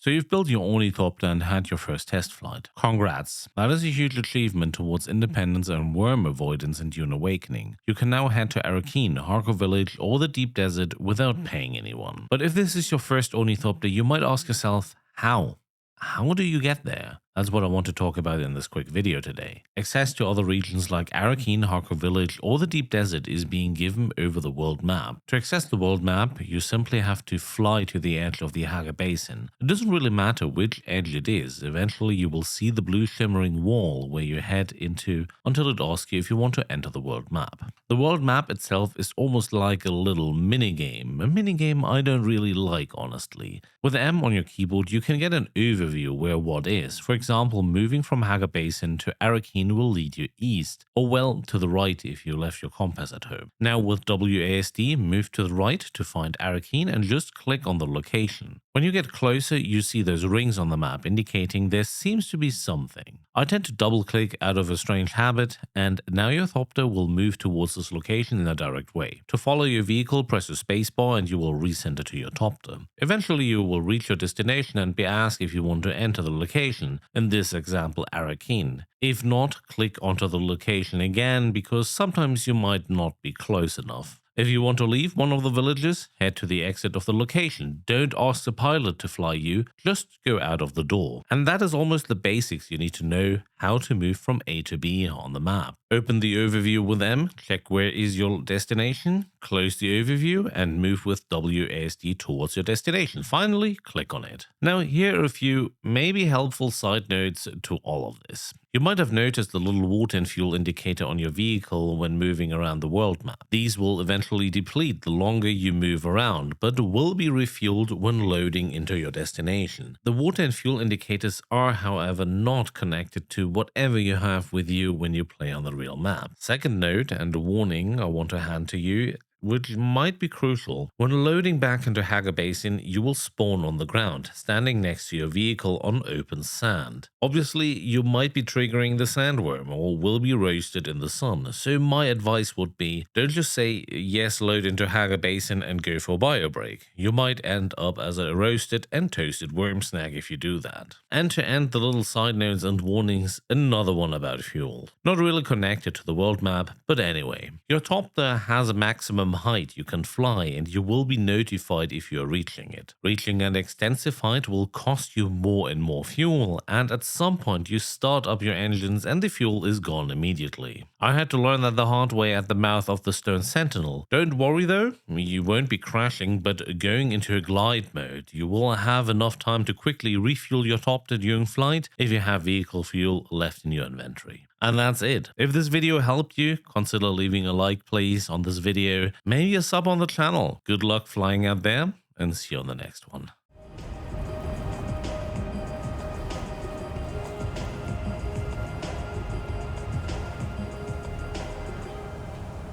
So you've built your ornithopter and had your first test flight. Congrats, that is a huge achievement towards independence and worm avoidance in Dune Awakening. You can now head to Arrakeen, Harko Village or the deep desert without paying anyone. But if this is your first ornithopter, you might ask yourself, how? How do you get there? That's what I want to talk about in this quick video today. Access to other regions like Arrakeen, Harko Village or the deep desert is being given over the world map. To access the world map, you simply have to fly to the edge of the Hagga Basin. It doesn't really matter which edge it is, eventually you will see the blue shimmering wall where you head into until it asks you if you want to enter the world map. The world map itself is almost like a little minigame, a minigame I don't really like honestly. With M on your keyboard you can get an overview where what is. For example, moving from Hagga Basin to Arrakeen will lead you east, or well to the right if you left your compass at home. Now with WASD, move to the right to find Arrakeen and just click on the location. When you get closer, you see those rings on the map indicating there seems to be something. I tend to double click out of a strange habit, and now your thopter will move towards this location in a direct way. To follow your vehicle, press the spacebar and you will recenter to your thopter. Eventually you will reach your destination and be asked if you want to enter the location, in this example Arrakeen. If not, click onto the location again because sometimes you might not be close enough. If you want to leave one of the villages, head to the exit of the location. Don't ask the pilot to fly you, just go out of the door. And that is almost the basics you need to know how to move from A to B on the map. Open the overview with M, check where is your destination, close the overview and move with WASD towards your destination. Finally, click on it. Now here are a few maybe helpful side notes to all of this. You might have noticed the little water and fuel indicator on your vehicle when moving around the world map. These will eventually deplete the longer you move around, but will be refueled when loading into your destination. The water and fuel indicators are, however, not connected to whatever you have with you when you play on the real map. Second note and a warning I want to hand to you, which might be crucial. When loading back into Hagga Basin, you will spawn on the ground, standing next to your vehicle on open sand. Obviously, you might be triggering the sandworm or will be roasted in the sun, so my advice would be, don't just say yes load into Hagga Basin and go for bio break. You might end up as a roasted and toasted worm snack if you do that. And to end the little side notes and warnings, another one about fuel. Not really connected to the world map, but anyway. Your thopter has a maximum height you can fly and you will be notified if you are reaching it. Reaching an extensive height will cost you more and more fuel, and at some point you start up your engines and the fuel is gone immediately. I had to learn that the hard way at the mouth of the Stone Sentinel. Don't worry though, you won't be crashing but going into a glide mode. You will have enough time to quickly refuel your thopter during flight if you have vehicle fuel left in your inventory. And that's it. If this video helped you, consider leaving a like please on this video, maybe a sub on the channel. Good luck flying out there and see you on the next one.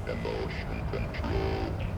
Emotion control.